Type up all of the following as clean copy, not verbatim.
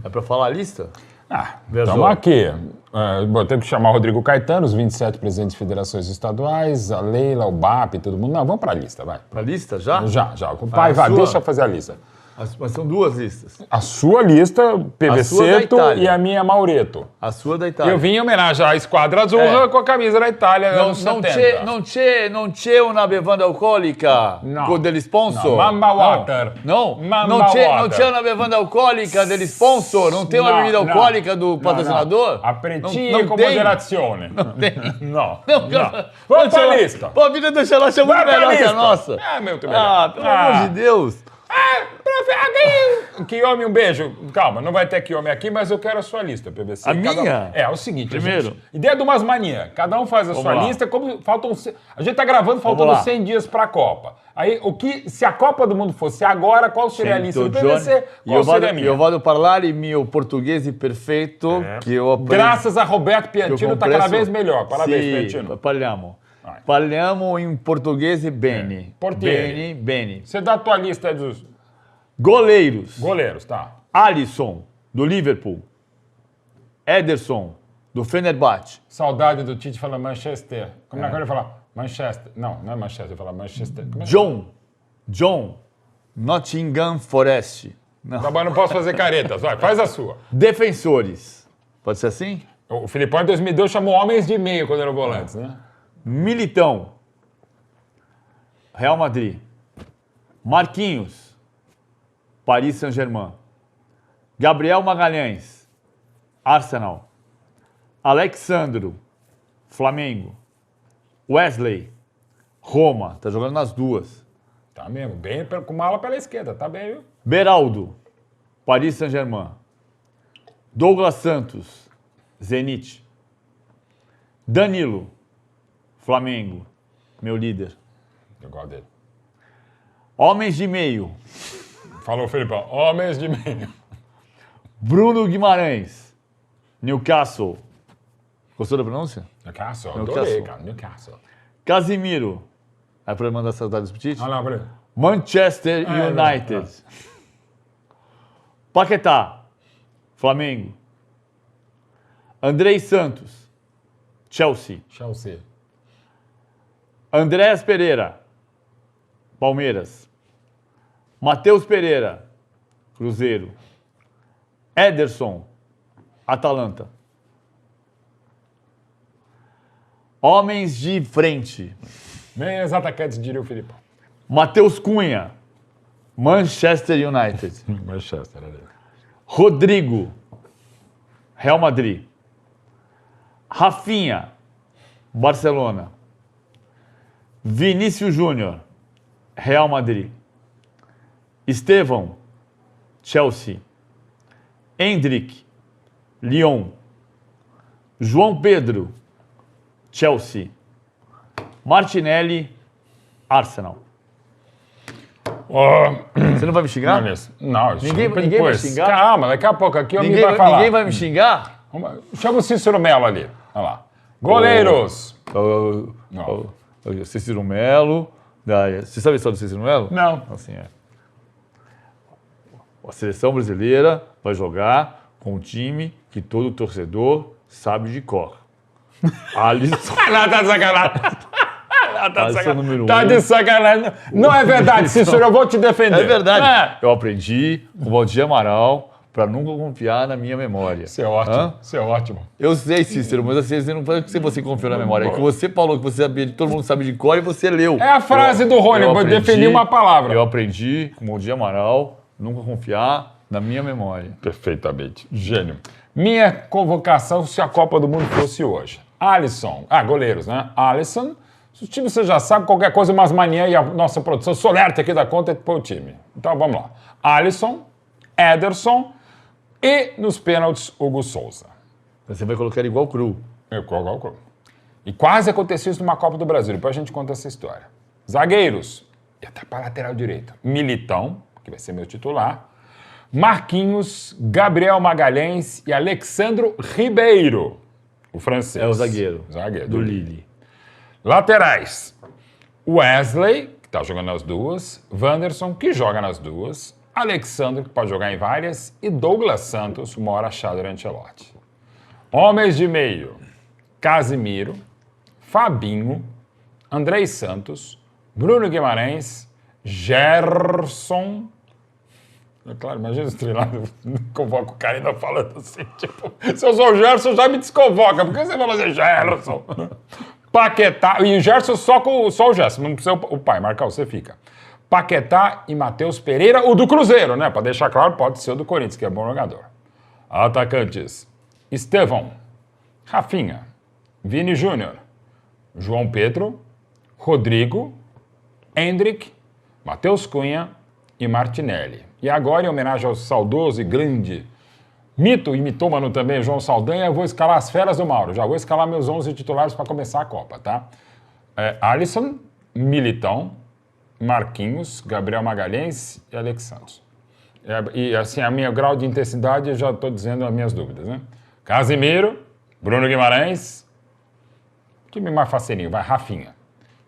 É pra falar a lista? Estamos aqui. Vou ter que chamar o Rodrigo Caetano, os 27 presidentes de federações estaduais, a Leila, o BAP, todo mundo. Não, vamos para a lista, vai. Pra lista já? Já. O pai, vai, deixa eu fazer a lista. Mas são duas listas. A sua lista, PVCeto e a minha Maureto. A sua da Itália. Eu vim em homenagem à Esquadra Azzurra com a camisa da Itália anos 70. Non c'è una bevanda alcolica degli sponsor? Mamba Water. Non c'è una bevanda alcolica degli sponsor? Não tem uma bebida alcoólica do patrocinador? Apretinho com moderazione. Não tem. Não. Vamos para a lista. Pô, a vida do Ancelotti é muito melhor que a nossa. Muito melhor. Pelo amor de Deus. Chiome, um beijo. Calma, não vai ter Chiome aqui, mas eu quero a sua lista, PVC. A minha? É o seguinte, Primeiro. Ideia de umas manias. Cada um faz a sua lista. Como faltam, a gente tá gravando faltando 100 dias para a Copa. Aí, se a Copa do Mundo fosse agora, qual seria a lista do PVC? Qual seria a minha? Eu vado parlare mio portuguese perfeito, que eu aprendi. Graças a Roberto Piantino, está cada vez melhor. Parabéns, Piantino. Parliamo em português bene. Portieri. Bene. Você dá a tua lista dos goleiros, tá. Alisson, do Liverpool. Ederson, do Fenerbahçe. Saudade do Tite falar Manchester. Como é que ele fala? Manchester. Não é Manchester, ele fala Manchester. John, Nottingham Forest. Tá bom, não posso fazer caretas. Vai, faz a sua. Defensores. Pode ser assim? O Filipão, em 2002, chamou homens de meio quando eram volantes, né? Militão, Real Madrid. Marquinhos, Paris Saint-Germain. Gabriel Magalhães, Arsenal. Alexandro, Flamengo. Wesley, Roma. Tá jogando nas duas. Tá mesmo, bem com mala pela esquerda, tá bem, viu? Beraldo, Paris Saint-Germain. Douglas Santos, Zenit. Danilo, Flamengo, meu líder. Eu gosto dele. Homens de meio. Falou, Felipão. Homens de meio. Bruno Guimarães, Newcastle. Gostou da pronúncia? Newcastle, adorei, cara. Newcastle. Casimiro. É pra mandar saudades pro Tite? Olha lá, Bruno. Manchester United. Paquetá, Flamengo. Andrei Santos, Chelsea. Andréas Pereira, Palmeiras. Matheus Pereira, Cruzeiro. Ederson, Atalanta. Homens de frente. Meias atacantes, diria o Filipão. Matheus Cunha, Manchester United. Manchester, ali. Rodrigo, Real Madrid. Rafinha, Barcelona. Vinícius Júnior, Real Madrid. Estevão, Chelsea. Endrick, Lyon. João Pedro, Chelsea. Martinelli, Arsenal. Você não vai me xingar? Não, ninguém vai xingar? Calma, daqui a pouco aqui ninguém vai falar. Ninguém vai me xingar? Chama o Cícero Melo ali. Olha lá. Goleiros. Cícero Melo. Você sabe a história do Cícero Melo? Não. Assim é. A seleção brasileira vai jogar com um time que todo torcedor sabe de cor. Alisson. Não, tá de sacanagem. Tá de sacanagem. Não é verdade, Cícero, eu vou te defender. É verdade. Eu aprendi com o Valdir Amaral para nunca confiar na minha memória. Isso é ótimo. Isso é ótimo. Eu sei, Cícero, mas assim, não foi que você confiou na memória. É que você falou que você sabia, todo mundo sabe de cor e você leu. É a frase do Rony, eu vou definir uma palavra. Eu aprendi com o Valdir Amaral nunca confiar na minha memória. Perfeitamente. Gênio. Minha convocação se a Copa do Mundo fosse hoje. Alisson. Goleiros, né? Alisson. O time você já sabe, qualquer coisa, umas manias e a nossa produção solerte aqui da conta é pôr o time. Então vamos lá. Alisson, Ederson e nos pênaltis, Hugo Souza. Você vai colocar igual cru. Igual cru. E quase aconteceu isso numa Copa do Brasil. Depois a gente conta essa história. Zagueiros. E até para a lateral direita. Militão, que vai ser meu titular. Marquinhos, Gabriel Magalhães e Alexandro Ribeiro, o francês. É o zagueiro. Do Lille. Laterais. Wesley, que está jogando nas duas. Wanderson, que joga nas duas. Alexandre, que pode jogar em várias, e Douglas Santos, uma hora achado Ancelotti. Homens de meio, Casimiro, Fabinho, Andrei Santos, Bruno Guimarães, Gerson. É claro, imagina o treinador convoca o cara ainda falando assim, tipo, se eu sou o Gerson, já me desconvoca, por que você fala assim, Gerson? Paquetá, e o Gerson só o Gerson, não precisa o pai, Marcão, você fica. Paquetá e Matheus Pereira, o do Cruzeiro, né? Para deixar claro, pode ser o do Corinthians, que é bom jogador. Atacantes, Estevão, Rafinha, Vini Júnior, João Pedro, Rodrigo, Hendrick, Matheus Cunha e Martinelli. E agora, em homenagem ao saudoso e grande mito e mitômano também, João Saldanha, eu vou escalar as feras do Mauro. Já vou escalar meus 11 titulares para começar a Copa, tá? Alisson, Militão, Marquinhos, Gabriel Magalhães e Alex Santos. E assim, a minha grau de intensidade, eu já estou dizendo as minhas dúvidas, né? Casimiro, Bruno Guimarães, time mais faceirinho, vai, Rafinha.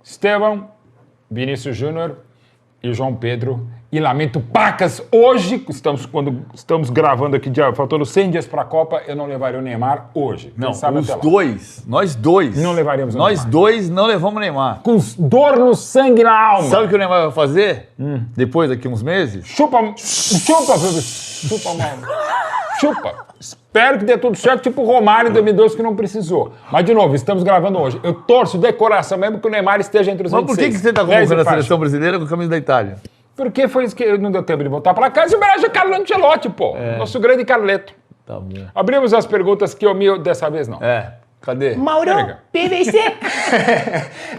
Estevão, Vinícius Júnior e João Pedro. E lamento pacas, hoje, quando estamos gravando aqui, faltando 100 dias para a Copa, eu não levaria o Neymar hoje. Não, nós dois. Não levaríamos o Neymar. Nós dois não levamos o Neymar. Com dor no sangue na alma. Sabe o que o Neymar vai fazer? Depois, daqui uns meses? Chupa, Mauro. Chupa. Espero que dê tudo certo, tipo o Romário em 2012 que não precisou. Mas, de novo, estamos gravando hoje. Eu torço de coração mesmo que o Neymar esteja entre os 26. Mas por que você está convocando a seleção brasileira com a camisa da Itália? Porque foi isso que não deu tempo de voltar para casa e homenagem a Carlo Ancelotti, pô. Nosso grande Carleto. Tá bom. Abrimos as perguntas que eu dessa vez não. Cadê? Mauro, PVC!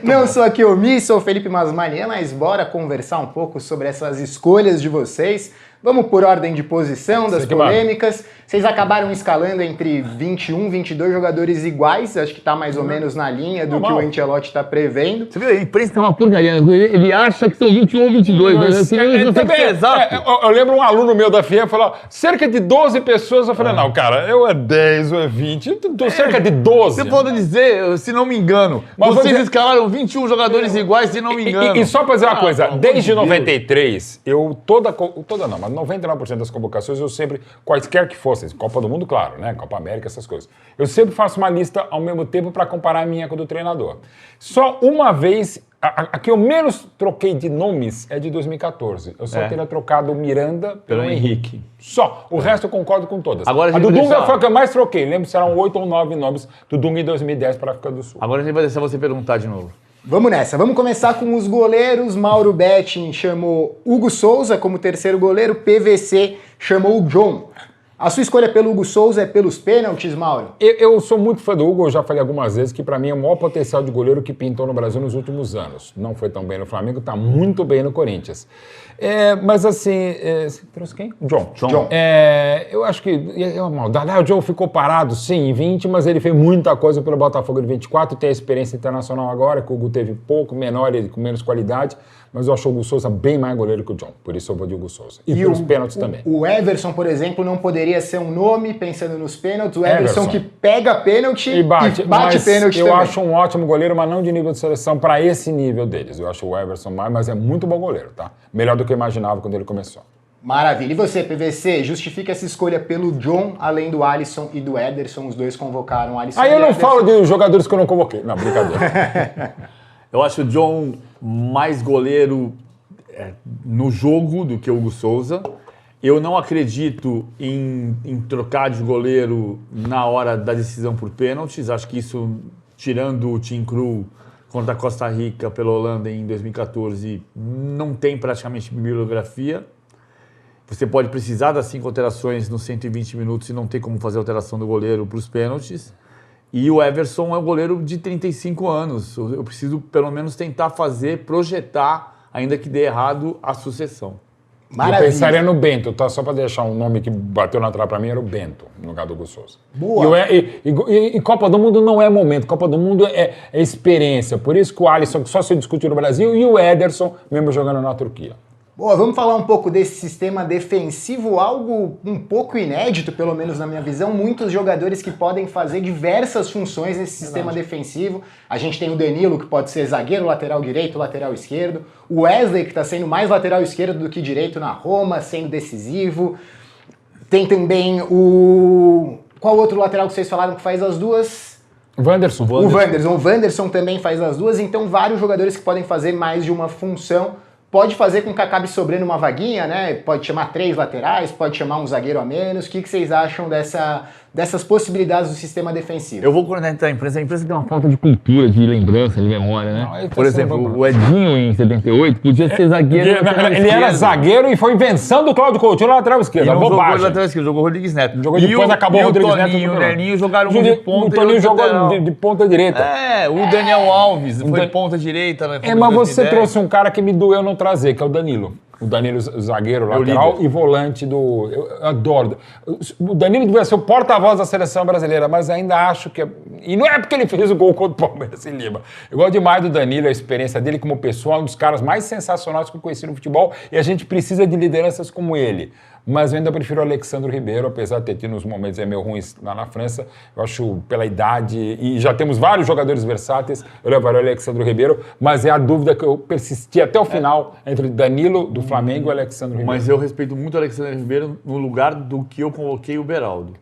Não sou aqui o Mi, sou o Felipe Masmania, mas bora conversar um pouco sobre essas escolhas de vocês. Vamos por ordem de posição das polêmicas. Vocês acabaram escalando entre 21, 22 jogadores iguais. Acho que tá mais ou menos na linha do que o Ancelotti está prevendo. Você viu? A imprensa é uma porcaria. Ele acha que são 21 ou 22. Mas assim, não tem que ser exato. Eu lembro um aluno meu da FIA falou cerca de 12 pessoas. Eu falei, não, cara, eu é 10 ou é 20. Cerca de 12. Você pode dizer, se não me engano, mas vocês escalaram 21 jogadores iguais, se não me engano. E só pra dizer uma coisa, desde 93, eu mas 99% das convocações eu sempre, quaisquer que fossem, Copa do Mundo, claro, né? Copa América, essas coisas. Eu sempre faço uma lista ao mesmo tempo para comparar a minha com a do treinador. Só uma vez, a que eu menos troquei de nomes é de 2014. Eu só teria trocado o Miranda pelo Henrique. Só. O resto eu concordo com todas. Agora a do Dunga foi a que eu mais troquei. Lembro se eram 8 ou 9 nomes do Dunga em 2010 para a África do Sul. Agora a gente vai deixar você perguntar de novo. Vamos nessa, vamos começar com os goleiros. Mauro Betting chamou Hugo Souza como terceiro goleiro, PVC chamou o John. A sua escolha pelo Hugo Souza é pelos pênaltis, Mauro? Eu sou muito fã do Hugo, eu já falei algumas vezes que para mim é o maior potencial de goleiro que pintou no Brasil nos últimos anos. Não foi tão bem no Flamengo, está muito bem no Corinthians. Mas assim, você trouxe quem? John. Eu acho que é uma maldade. O John ficou parado, sim, em 20, mas ele fez muita coisa pelo Botafogo em 24, tem a experiência internacional agora, que o Hugo teve pouco, menor e com menos qualidade, mas eu acho o Hugo Souza bem mais goleiro que o John, por isso eu vou de Hugo Souza. E pelos pênaltis também. O Everson, por exemplo, não poderia ser um nome, pensando nos pênaltis, o Everson que pega pênalti e bate pênalti eu também. acho um ótimo goleiro, mas não de nível de seleção para esse nível deles. Eu acho o Everson mais, mas é muito bom goleiro, tá? Melhor do que eu imaginava quando ele começou. Maravilha. E você, PVC, justifica essa escolha pelo John, além do Alisson e do Ederson, os dois convocaram o Alisson Aí e eu não Ederson. falo de jogadores que eu não convoquei. Não, brincadeira. Eu acho o John mais goleiro no jogo do que o Hugo Souza. Eu não acredito em trocar de goleiro na hora da decisão por pênaltis. Acho que isso, tirando o Tim Krul contra a Costa Rica pela Holanda em 2014, não tem praticamente bibliografia. Você pode precisar das 5 alterações nos 120 minutos e não ter como fazer a alteração do goleiro para os pênaltis. E o Everson é um goleiro de 35 anos. Eu preciso, pelo menos, tentar projetar, ainda que dê errado, a sucessão. Maravilha. Eu pensaria no Bento, tá? Só para deixar um nome que bateu na trave para mim, era o Bento, no lugar do Hugo Souza. Boa. E Copa do Mundo não é momento, Copa do Mundo é experiência. Por isso que o Alisson só se discute no Brasil e o Ederson, mesmo jogando na Turquia. Boa, vamos falar um pouco desse sistema defensivo, algo um pouco inédito, pelo menos na minha visão. Muitos jogadores que podem fazer diversas funções nesse sistema defensivo. A gente tem o Danilo, que pode ser zagueiro, lateral direito, lateral esquerdo. O Wesley, que está sendo mais lateral esquerdo do que direito na Roma, sendo decisivo. Tem também o... Qual outro lateral que vocês falaram que faz as duas? Wanderson. O Wanderson também faz as duas. Então, vários jogadores que podem fazer mais de uma função. Pode fazer com que acabe sobrando uma vaguinha, né? Pode chamar 3 laterais, pode chamar um zagueiro a menos. O que vocês acham dessas possibilidades do sistema defensivo? Eu vou conectar a imprensa tem uma falta de cultura, de lembrança, de memória, né? Não, Por exemplo, o Edinho em 78 podia ser zagueiro. Ele era zagueiro e foi invenção do Cláudio Coutinho na lateral esquerda. Jogou Bobagem. lateral esquerdo, jogou o Rodrigues Neto. Jogou depois, acabou o Rodrigues Neto. E o Nelinho jogaram um de ponta. O Toninho jogou de ponta direita. O Daniel Alves foi ponta direita. Mas você trouxe um cara que me doeu não trazer, que é o Danilo. O Danilo, zagueiro, lateral e volante do... Eu adoro. O Danilo devia ser o porta-voz da seleção brasileira, mas ainda acho que... E não é porque ele fez o gol contra o Palmeiras em Lima. Eu gosto demais do Danilo, a experiência dele como pessoa, um dos caras mais sensacionais que eu conheci no futebol, e a gente precisa de lideranças como ele. Mas eu ainda prefiro o Alexandre Ribeiro, apesar de ter tido uns momentos meio ruins lá na França. Eu acho, pela idade, e já temos vários jogadores versáteis, eu levaria o Alexandre Ribeiro, mas é a dúvida que eu persisti até o final entre Danilo, do Flamengo, e o Alexandre Ribeiro. Mas eu respeito muito o Alexandre Ribeiro no lugar do que eu convoquei o Beraldo.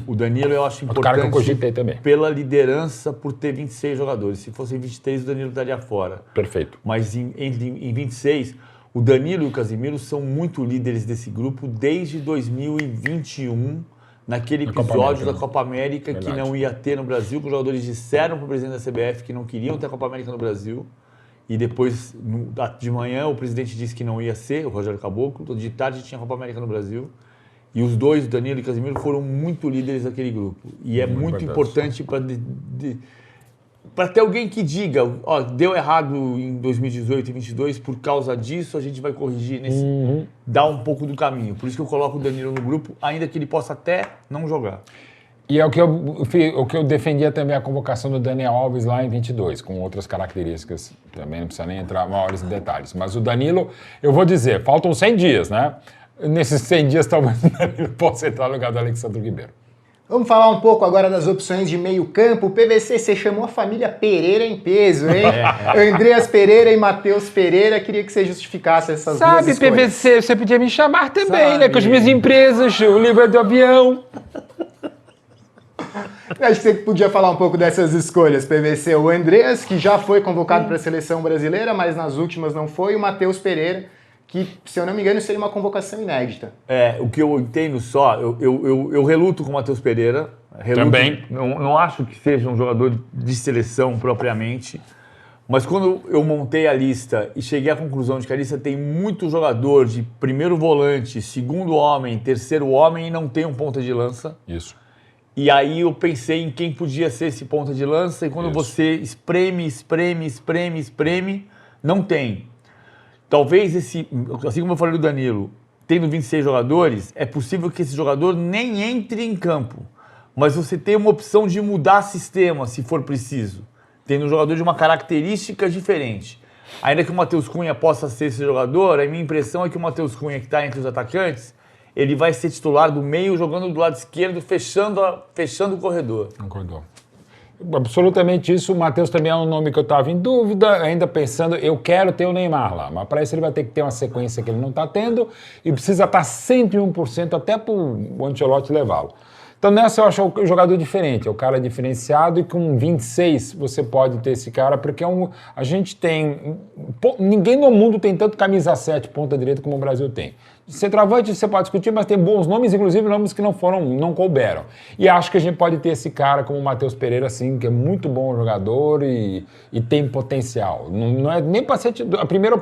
O Danilo eu acho importante cara que eu cogitei também. Pela liderança, por ter 26 jogadores. Se fossem 23, o Danilo estaria fora. Perfeito. Mas em 26... O Danilo e o Casimiro são muito líderes desse grupo desde 2021, naquele episódio da Copa América que não ia ter no Brasil, que os jogadores disseram para o presidente da CBF que não queriam ter a Copa América no Brasil. E depois, de manhã, o presidente disse que não ia ser, o Rogério Caboclo. De tarde tinha a Copa América no Brasil. E os dois, o Danilo e o Casimiro, foram muito líderes daquele grupo. E é muito importante para ter alguém que diga, ó, deu errado em 2018 e 2022, por causa disso a gente vai corrigir, dar um pouco do caminho. Por isso que eu coloco o Danilo no grupo, ainda que ele possa até não jogar. E é o que eu defendia também a convocação do Daniel Alves lá em 22, com outras características, também não precisa nem entrar maiores detalhes. Mas o Danilo, eu vou dizer, faltam 100 dias, né? Nesses 100 dias talvez o Danilo possa entrar no lugar do Alexandre Ribeiro. Vamos falar um pouco agora das opções de meio campo. O PVC, você chamou a família Pereira em peso, hein? Andreas Pereira e Matheus Pereira. Queria que você justificasse essas duas escolhas. Sabe, PVC, você podia me chamar também, né? Com as minhas empresas, o livro do avião. Acho que você podia falar um pouco dessas escolhas, PVC. O Andreas, que já foi convocado para a seleção brasileira, mas nas últimas não foi. E o Matheus Pereira, que, se eu não me engano, seria uma convocação inédita. O que eu entendo só, eu reluto com o Matheus Pereira. Também. Não acho que seja um jogador de seleção propriamente, mas quando eu montei a lista e cheguei à conclusão de que a lista tem muito jogador de primeiro volante, segundo homem, terceiro homem e não tem um ponta de lança. Isso. E aí eu pensei em quem podia ser esse ponta de lança e quando você espreme, não tem. Talvez assim como eu falei do Danilo, tendo 26 jogadores, é possível que esse jogador nem entre em campo. Mas você tem uma opção de mudar sistema, se for preciso. Tendo um jogador de uma característica diferente. Ainda que o Matheus Cunha possa ser esse jogador, a minha impressão é que o Matheus Cunha, que está entre os atacantes, ele vai ser titular do meio, jogando do lado esquerdo, fechando o corredor. Concordou. Absolutamente isso. O Matheus também é um nome que eu estava em dúvida, ainda pensando, eu quero ter o Neymar lá, mas para isso ele vai ter que ter uma sequência que ele não está tendo e precisa estar 101% até para o Ancelotti levá-lo. Então nessa eu acho o jogador diferente, é o cara diferenciado e com 26 você pode ter esse cara, porque a gente tem... Ninguém no mundo tem tanto camisa 7 ponta direita como o Brasil tem. Centroavante você pode discutir, mas tem bons nomes, inclusive nomes que não couberam. E acho que a gente pode ter esse cara como o Matheus Pereira, assim, que é muito bom jogador e tem potencial. Não é nem para ser... A primeira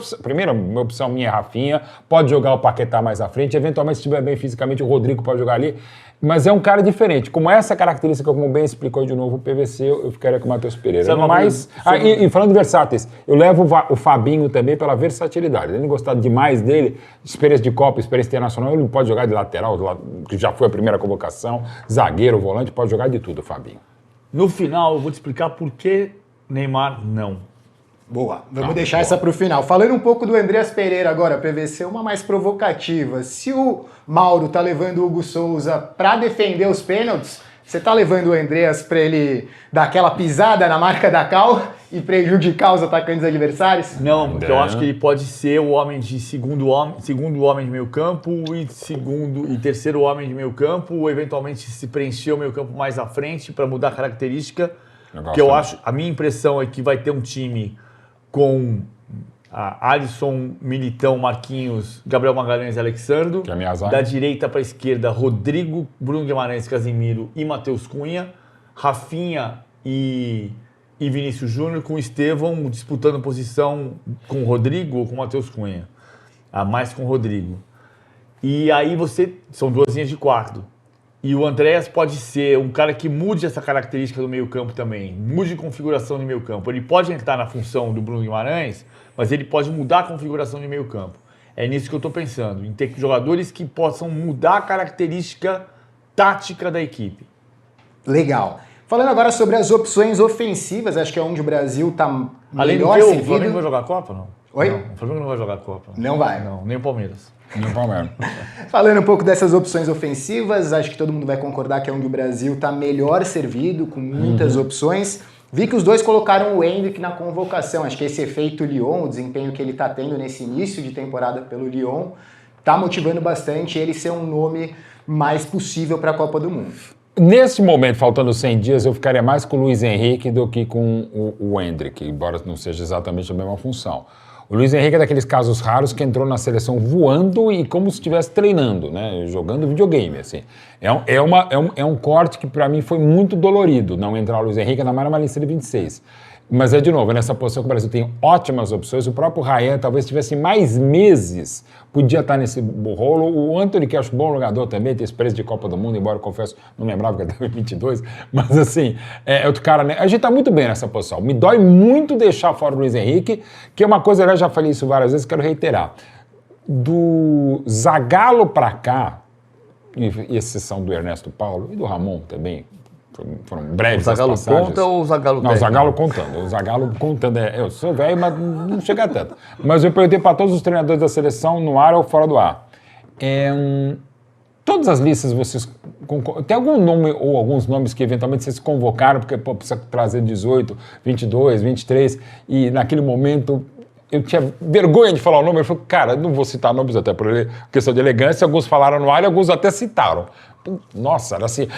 opção minha é Rafinha, pode jogar o Paquetá mais à frente, eventualmente se estiver bem fisicamente o Rodrigo pode jogar ali, mas é um cara diferente. Como essa característica, como bem explicou de novo o PVC, eu ficaria com o Matheus Pereira. Mas, e falando de versáteis, eu levo o Fabinho também pela versatilidade. Ele gostar demais dele, experiência de Copa, experiência internacional, ele pode jogar de lateral, que já foi a primeira convocação, zagueiro, volante, pode jogar de tudo, o Fabinho. No final, eu vou te explicar por que Neymar não. Boa, vamos deixar essa para o final. Falando um pouco do Andreas Pereira agora, PVC, uma mais provocativa. Se o Mauro tá levando o Hugo Souza para defender os pênaltis, você tá levando o Andreas para ele dar aquela pisada na marca da Cal e prejudicar os atacantes adversários? Não, porque eu acho que ele pode ser o homem de segundo homem de meio campo e terceiro homem de meio campo, ou eventualmente se preencher o meio campo mais à frente para mudar a característica. Porque eu acho, a minha impressão é que vai ter um time com Alisson, Militão, Marquinhos, Gabriel Magalhães e Alexandro. Que é a minha zaga. Da direita para a esquerda, Rodrigo, Bruno Guimarães, Casemiro e Matheus Cunha. Rafinha e Vinícius Júnior, com o Estevão disputando posição com o Rodrigo ou com o Matheus Cunha. Mais com o Rodrigo. E aí são duas linhas de quarto. E o Andreas pode ser um cara que mude essa característica do meio-campo também, mude configuração de meio-campo. Ele pode entrar na função do Bruno Guimarães, mas ele pode mudar a configuração de meio-campo. É nisso que eu estou pensando, em ter jogadores que possam mudar a característica tática da equipe. Legal. Falando agora sobre as opções ofensivas, acho que é onde o Brasil está Além do melhor que, servido. o Flamengo vai jogar a Copa, não? Oi? Não, o Flamengo não vai jogar a Copa. Não vai. Não, nem o Palmeiras. No Palmeiras. Falando um pouco dessas opções ofensivas, acho que todo mundo vai concordar que é onde o Brasil está melhor servido, com muitas opções. Vi que os dois colocaram o Endrick na convocação. Acho que esse efeito Lyon, o desempenho que ele está tendo nesse início de temporada pelo Lyon, está motivando bastante ele ser um nome mais possível para a Copa do Mundo. Nesse momento, faltando 100 dias, eu ficaria mais com o Luiz Henrique do que com o Endrick, embora não seja exatamente a mesma função. O Luiz Henrique é daqueles casos raros que entrou na seleção voando e como se estivesse treinando, né? Jogando videogame, assim. É um corte que para mim foi muito dolorido não entrar o Luiz Henrique, ainda mais numa lista de 26. Mas é de novo, nessa posição que o Brasil tem ótimas opções, o próprio Ryan talvez tivesse mais meses, podia estar nesse rolo. O Antony, que eu acho bom jogador também, tem experiência de Copa do Mundo, embora eu confesso, não lembrava que ele estava em 22, mas assim, é outro cara, né? A gente está muito bem nessa posição. Me dói muito deixar fora o Luiz Henrique, que é uma coisa, eu já falei isso várias vezes, quero reiterar. Do Zagallo para cá, e exceção do Ernesto Paulo e do Ramon também, foram breves O Zagallo as passagens. conta ou o Zagallo Não, o Zagallo contando. O Zagallo contando. Eu sou velho, mas não chega tanto. Mas eu perguntei para todos os treinadores da seleção, no ar ou fora do ar. Todas as listas vocês... Tem algum nome ou alguns nomes que eventualmente vocês convocaram, porque precisa trazer 18, 22, 23, e naquele momento... Eu tinha vergonha de falar o nome, eu falei, cara, não vou citar nomes até por questão de elegância, alguns falaram no ar e alguns até citaram. Nossa, era assim,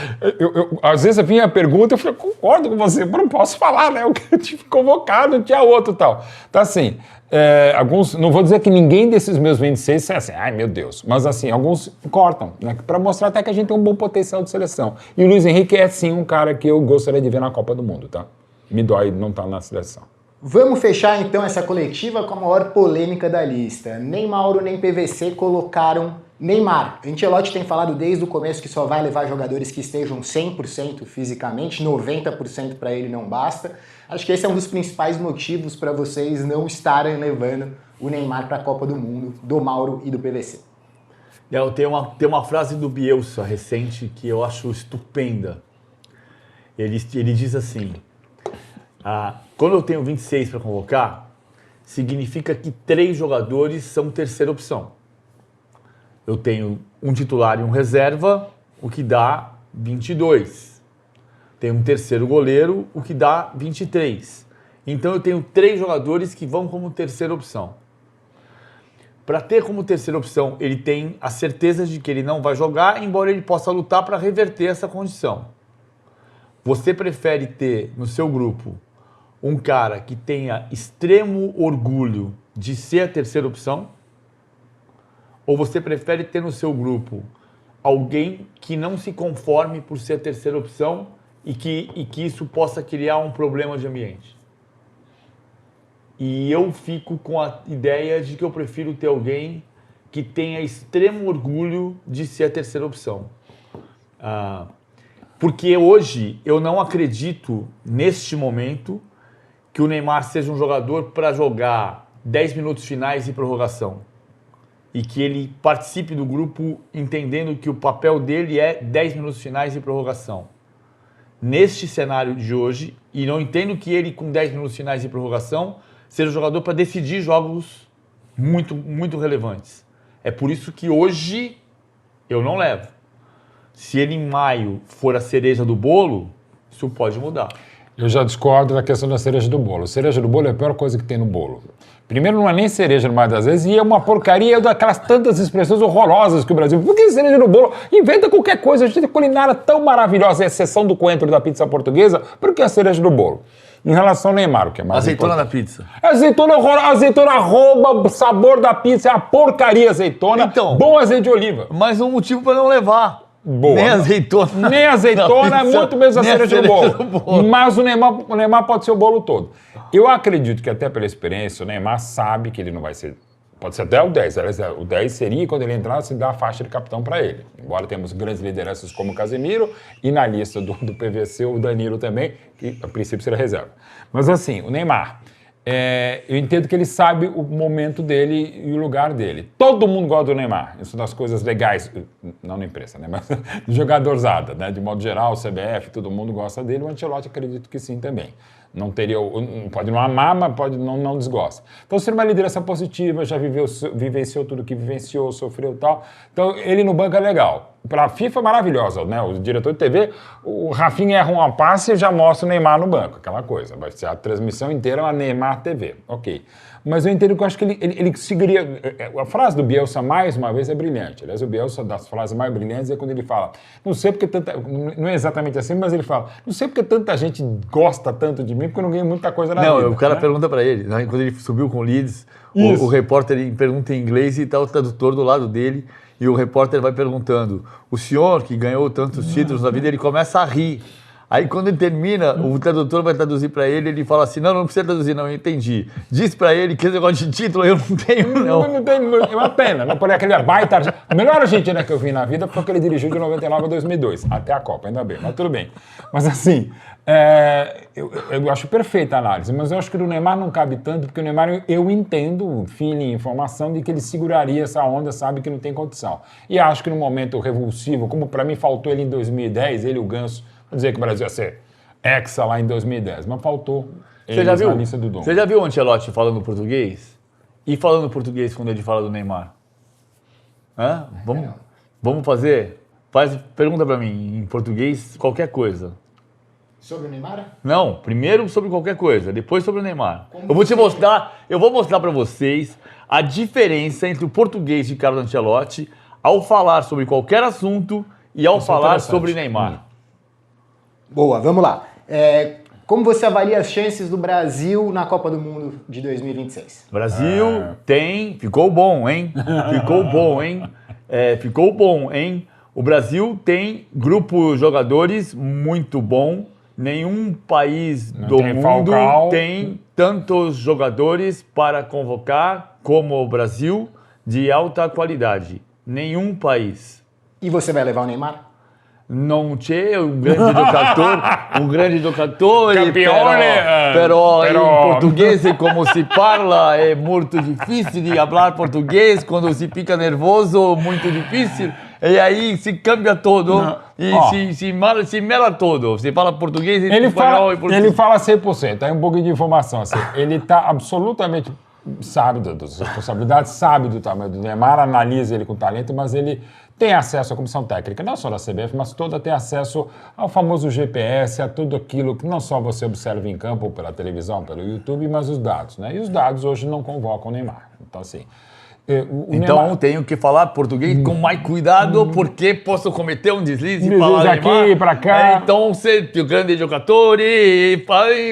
às vezes vinha a pergunta, eu falei, concordo com você, mas não posso falar, né, eu tive convocado, tinha outro e tal. Então assim, alguns, não vou dizer que ninguém desses meus 26 é assim, ai meu Deus, mas assim, alguns cortam, né, para mostrar até que a gente tem um bom potencial de seleção. E o Luiz Henrique é sim um cara que eu gostaria de ver na Copa do Mundo, tá? Me dói não estar na seleção. Vamos fechar então essa coletiva com a maior polêmica da lista. Nem Mauro nem PVC colocaram Neymar. Ancelotti tem falado desde o começo que só vai levar jogadores que estejam 100% fisicamente, 90% para ele não basta. Acho que esse é um dos principais motivos para vocês não estarem levando o Neymar para a Copa do Mundo, do Mauro e do PVC. Tem uma frase do Bielsa recente que eu acho estupenda. Ele diz assim... quando eu tenho 26 para convocar, significa que 3 jogadores são terceira opção. Eu tenho um titular e um reserva, o que dá 22. Tenho um terceiro goleiro, o que dá 23. Então eu tenho 3 jogadores que vão como terceira opção. Para ter como terceira opção, ele tem a certeza de que ele não vai jogar, embora ele possa lutar para reverter essa condição. Você prefere ter no seu grupo um cara que tenha extremo orgulho de ser a terceira opção? Ou você prefere ter no seu grupo alguém que não se conforme por ser a terceira opção e que isso possa criar um problema de ambiente? E eu fico com a ideia de que eu prefiro ter alguém que tenha extremo orgulho de ser a terceira opção. Porque hoje eu não acredito, neste momento, que o Neymar seja um jogador para jogar 10 minutos finais e prorrogação. E que ele participe do grupo entendendo que o papel dele é 10 minutos finais e prorrogação. Neste cenário de hoje, e não entendo que ele com 10 minutos finais e prorrogação ser o jogador para decidir jogos muito, muito relevantes. É por isso que hoje eu não levo. Se ele em maio for a cereja do bolo, isso pode mudar. Eu já discordo da questão da cereja do bolo. A cereja do bolo é a pior coisa que tem no bolo. Primeiro, não é nem cereja, no mais das vezes, e é uma porcaria daquelas tantas expressões horrorosas que o Brasil... Por que cereja no bolo? Inventa qualquer coisa. A gente tem culinária tão maravilhosa, a exceção do coentro da pizza portuguesa. Por que a cereja do bolo? Em relação ao Neymar, o que é mais Azeitona importante. na pizza. Azeitona rouba o sabor da pizza, é uma porcaria azeitona. Então, bom azeite de oliva. Mais um motivo para não levar. Boa. Nem azeitona. Nem azeitona, pizza, muito menos a nem cereja do bolo. Mas o Neymar pode ser o bolo todo. Eu acredito que até pela experiência, o Neymar sabe que ele não vai ser... Pode ser até o 10. Aliás, o 10 seria quando ele entrasse dar a faixa de capitão para ele. Embora temos grandes lideranças como o Casemiro e na lista do PVC o Danilo também, que a princípio será reserva. Mas assim, o Neymar... eu entendo que ele sabe o momento dele e o lugar dele. Todo mundo gosta do Neymar. Isso é uma das coisas legais, não na imprensa, né? Mas de jogadorzada, né? De modo geral, o CBF, todo mundo gosta dele. O Ancelotti acredito que sim também. Não teria, pode não amar, mas pode não desgosta. Então, ser uma liderança positiva, já vivenciou tudo que vivenciou, sofreu e tal. Então, ele no banco é legal. Para a FIFA é maravilhosa, né? O diretor de TV, o Rafinha erra uma passe e já mostra o Neymar no banco, aquela coisa. Vai ser a transmissão inteira a Neymar TV, ok. Mas eu entendo que eu acho que ele seguiria... A frase do Bielsa, mais uma vez, é brilhante. Aliás, o Bielsa, das frases mais brilhantes, é quando ele fala, não sei porque tanta... Não é exatamente assim, mas ele fala, não sei porque tanta gente gosta tanto de mim, porque eu não ganho muita coisa na vida. Não, o cara né? pergunta para ele, né? Quando ele subiu com o Leeds, o repórter pergunta em inglês e está o tradutor do lado dele, e o repórter vai perguntando, o senhor que ganhou tantos títulos na vida, ele começa a rir. Aí quando ele termina, o tradutor vai traduzir para ele, ele fala assim, não precisa traduzir, não, eu entendi. Diz para ele que esse negócio de título eu não tenho, não. Não tem, é uma pena, não por aquele baita... A melhor Argentina que eu vi na vida foi que ele dirigiu de 99 a 2002, até a Copa, ainda bem, mas tudo bem. Mas assim, eu acho perfeita a análise, mas eu acho que o Neymar não cabe tanto, porque o Neymar, eu entendo, feeling, informação de que ele seguraria essa onda, sabe que não tem condição. E acho que no momento revulsivo, como para mim faltou ele em 2010, ele e o Ganso, vou dizer que o Brasil ia ser hexa lá em 2010, mas faltou ele na lista do Dom. Você já viu o Ancelotti falando português? E falando português quando ele fala do Neymar? Hã? Vamos fazer? Pergunta para mim em português qualquer coisa. Sobre o Neymar? Não, primeiro sobre qualquer coisa, depois sobre o Neymar. Eu vou mostrar para vocês a diferença entre o português de Carlo Ancelotti ao falar sobre qualquer assunto e ao falar sobre Neymar. Boa, vamos lá. Como você avalia as chances do Brasil na Copa do Mundo de 2026? Brasil ficou bom, hein? Ficou bom, hein? Ficou bom, hein? O Brasil tem grupo de jogadores muito bom. Nenhum país do mundo tem tantos jogadores para convocar como o Brasil de alta qualidade. Nenhum país. E você vai levar o Neymar? Non c'è un grande giocatore, Campione, però in portoghese como se parla é muito difícil de falar português, quando se fica nervoso, muito difícil, e aí se cambia todo, se mela todo, você fala português e espanhol e português. Ele fala 100%, aí um pouco de informação, assim, ele está absolutamente... sabe das responsabilidades, sabe do tamanho do Neymar, analisa ele com talento, mas ele tem acesso à comissão técnica, não só da CBF, mas toda tem acesso ao famoso GPS, a tudo aquilo que não só você observa em campo, ou pela televisão, pelo YouTube, mas os dados, né? E os dados hoje não convocam o Neymar. Então, assim... Neymar... tenho que falar português com mais cuidado, porque posso cometer um deslize e falar aqui, Neymar. Pra cá. Então, ser o grande jogador e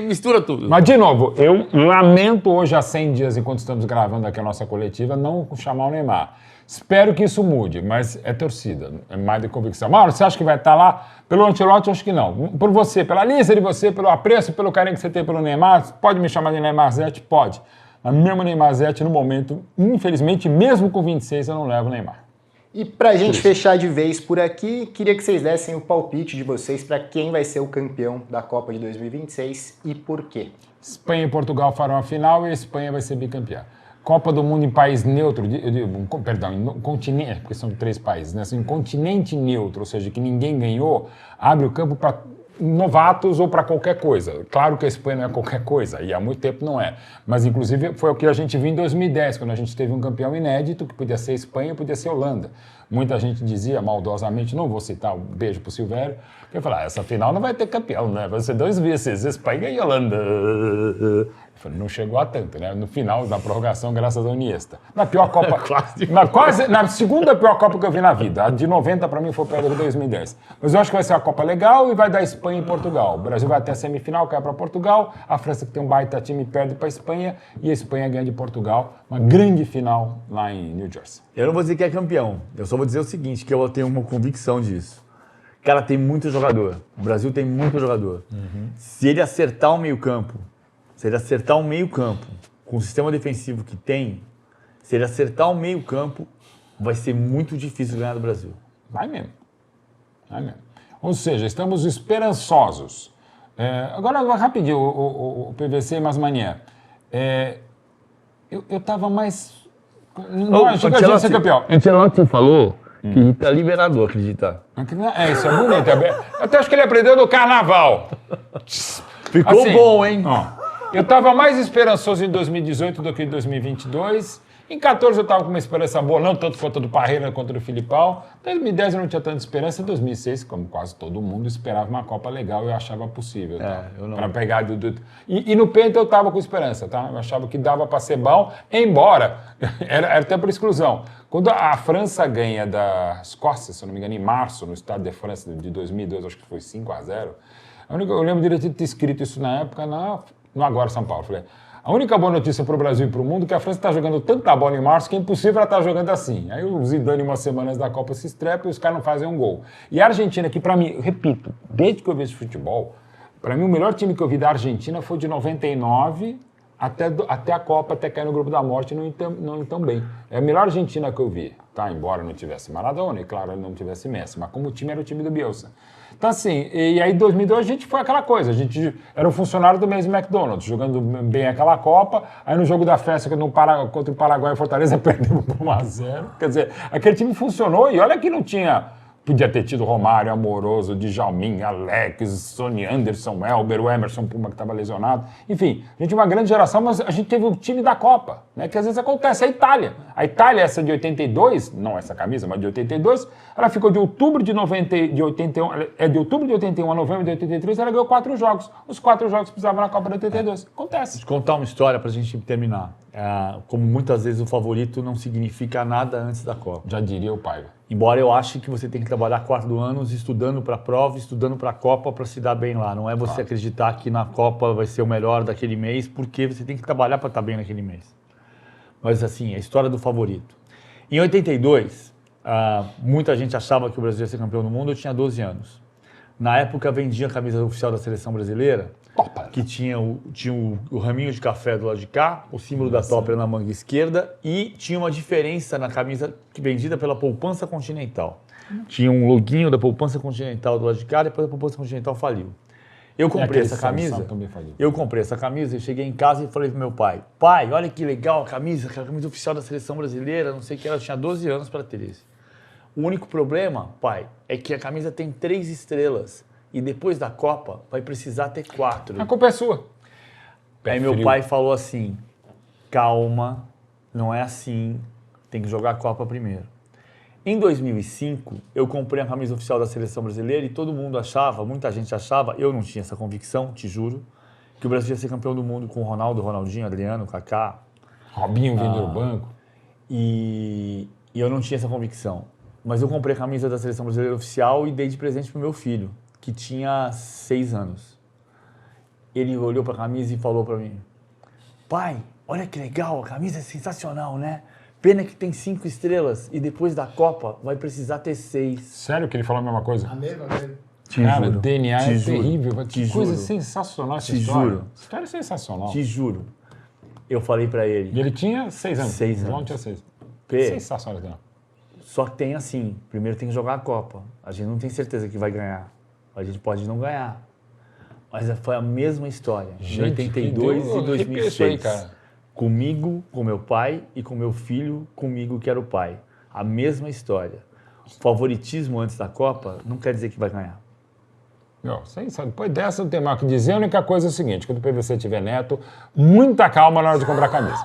mistura tudo. Mas, de novo, eu lamento hoje, há 100 dias, enquanto estamos gravando aqui a nossa coletiva, não chamar o Neymar. Espero que isso mude, mas é torcida, é mais de convicção. Mauro, você acha que vai estar lá? Pelo Ancelotti, eu acho que não. Por você, pela lista de você, pelo apreço, pelo carinho que você tem pelo Neymar, pode me chamar de Neymar Zete? Pode. Mas mesmo Neymar Zete, no momento, infelizmente, mesmo com 26, eu não levo o Neymar. E pra gente fechar de vez por aqui, queria que vocês dessem o palpite de vocês para quem vai ser o campeão da Copa de 2026 e por quê. Espanha e Portugal farão a final e a Espanha vai ser bicampeã. Copa do Mundo em país neutro, em continente, porque são 3 países, né? Em continente neutro, ou seja, que ninguém ganhou, abre o campo para novatos ou para qualquer coisa. Claro que a Espanha não é qualquer coisa, e há muito tempo não é. Mas, inclusive, foi o que a gente viu em 2010, quando a gente teve um campeão inédito, que podia ser Espanha, podia ser Holanda. Muita gente dizia, maldosamente, não vou citar um beijo pro Silvério, que eu falei, essa final não vai ter campeão, né? Vai ser 2 vezes, Espanha e Holanda. Eu falei, não chegou a tanto, né? No final da prorrogação, graças ao Iniesta. Na pior Copa... na segunda pior Copa que eu vi na vida. A de 90, para mim, foi perto de 2010. Mas eu acho que vai ser uma Copa legal e vai dar Espanha e Portugal. O Brasil vai até a semifinal, cai para Portugal. A França, que tem um baita time, perde para a Espanha. E a Espanha ganha de Portugal. Uma grande final lá em New Jersey. Eu não vou dizer que é campeão. Eu só vou dizer o seguinte, que eu tenho uma convicção disso. Cara, tem muito jogador. O Brasil tem muito jogador. Se ele acertar o meio-campo, com o sistema defensivo que tem, se ele acertar o meio-campo, vai ser muito difícil ganhar do Brasil. Vai mesmo. Ou seja, estamos esperançosos. Agora, rapidinho, o PVC e Masmania. Eu estava mais... Não, chega a gente ser campeão. O Ancelotti falou que está liberado, acreditar. Isso é bonito. Eu até acho que ele aprendeu no carnaval. Ficou assim, bom, hein? Eu estava mais esperançoso em 2018 do que em 2022. Em 14 eu estava com uma esperança boa, não tanto quanto do Parreira quanto do Filipão. Em 2010 eu não tinha tanta esperança. Em 2006, como quase todo mundo, esperava uma Copa legal e eu achava possível. Para pegar E no Penta eu estava com esperança, tá? Eu achava que dava para ser bom, embora era até por exclusão. Quando a França ganha da Escócia, se eu não me engano, em março, no Stade de France de 2002, acho que foi 5-0. Eu lembro direito de ter escrito isso na época, no Agora São Paulo. Falei, a única boa notícia para o Brasil e para o mundo é que a França está jogando tanta bola em março que é impossível ela estar jogando assim. Aí o Zidane, umas semanas da Copa, se estrepa e os caras não fazem um gol. E a Argentina, que para mim, eu repito, desde que eu vejo futebol, para mim o melhor time que eu vi da Argentina foi de 99 até a Copa, até cair no grupo da morte e não ir tão bem. É a melhor Argentina que eu vi, tá? Embora não tivesse Maradona e, claro, não tivesse Messi, mas como o time era o time do Bielsa. Então, assim, e aí em 2002 a gente foi aquela coisa, a gente era um funcionário do mesmo McDonald's, jogando bem aquela Copa, aí no jogo da festa contra o Paraguai e Fortaleza perdemos por 1-0. Quer dizer, aquele time funcionou e olha que não tinha... Podia ter tido Romário, Amoroso, Djalmin, Alex, Sony Anderson, Elber, o Emerson Puma que estava lesionado. Enfim, a gente tinha uma grande geração, mas a gente teve o time da Copa, né? Que às vezes acontece. A Itália. A Itália, essa de 82, não essa camisa, mas de 82, ela ficou de outubro de 81, de outubro de 81 a novembro de 83, ela ganhou 4 jogos. Os 4 jogos precisavam na Copa de 82. Acontece. Vou te contar uma história para a gente terminar. Como muitas vezes o favorito não significa nada antes da Copa. Já diria o Paiva. Embora eu ache que você tem que trabalhar 4 anos estudando para a prova, estudando para a Copa para se dar bem lá. Não é você acreditar que na Copa vai ser o melhor daquele mês, porque você tem que trabalhar para estar bem naquele mês. Mas assim, a história do favorito. Em 82, muita gente achava que o Brasil ia ser campeão do mundo, eu tinha 12 anos. Na época vendia a camisa oficial da seleção brasileira, que tinha o raminho de café do lado de cá, o símbolo da Topper na manga esquerda e tinha uma diferença na camisa vendida pela Poupança Continental. Tinha um loguinho da Poupança Continental do lado de cá, depois a Poupança Continental faliu. Eu comprei essa camisa e cheguei em casa e falei pro meu pai, olha que legal a camisa oficial da seleção brasileira, não sei o que, ela tinha 12 anos para ter isso. O único problema, pai, é que a camisa tem 3 estrelas. E depois da Copa, vai precisar ter 4. A culpa é sua. Aí meu pai falou assim, calma, não é assim, tem que jogar a Copa primeiro. Em 2005, eu comprei a camisa oficial da Seleção Brasileira e todo mundo achava, muita gente achava, eu não tinha essa convicção, te juro, que o Brasil ia ser campeão do mundo com o Ronaldo, Ronaldinho, Adriano, Kaká. Robinho vindo do banco. E eu não tinha essa convicção. Mas eu comprei a camisa da Seleção Brasileira oficial e dei de presente pro meu filho, que tinha 6 anos. Ele olhou para a camisa e falou para mim, pai, olha que legal, a camisa é sensacional, né? Pena que tem 5 estrelas e depois da Copa vai precisar ter 6. Sério que ele falou a mesma coisa? A mesma coisa. Cara, o DNA é terrível. Que coisa juro. sensacional essa Te história. juro. Essa história é sensacional. Te juro. Eu falei para ele. E ele tinha 6 anos. 6 anos. João tinha 6. P, Sensacional. Né? só que tem assim, primeiro tem que jogar a Copa. A gente não tem certeza que vai ganhar. A gente pode não ganhar. Mas foi a mesma história, em 82 e 2006. Aí, cara. Comigo, com meu pai e com meu filho, comigo que era o pai. A mesma história. Favoritismo antes da Copa não quer dizer que vai ganhar. Não, depois dessa não tem mais o que dizer. A única coisa é o seguinte: quando o PVC tiver neto, muita calma na hora de comprar camisa.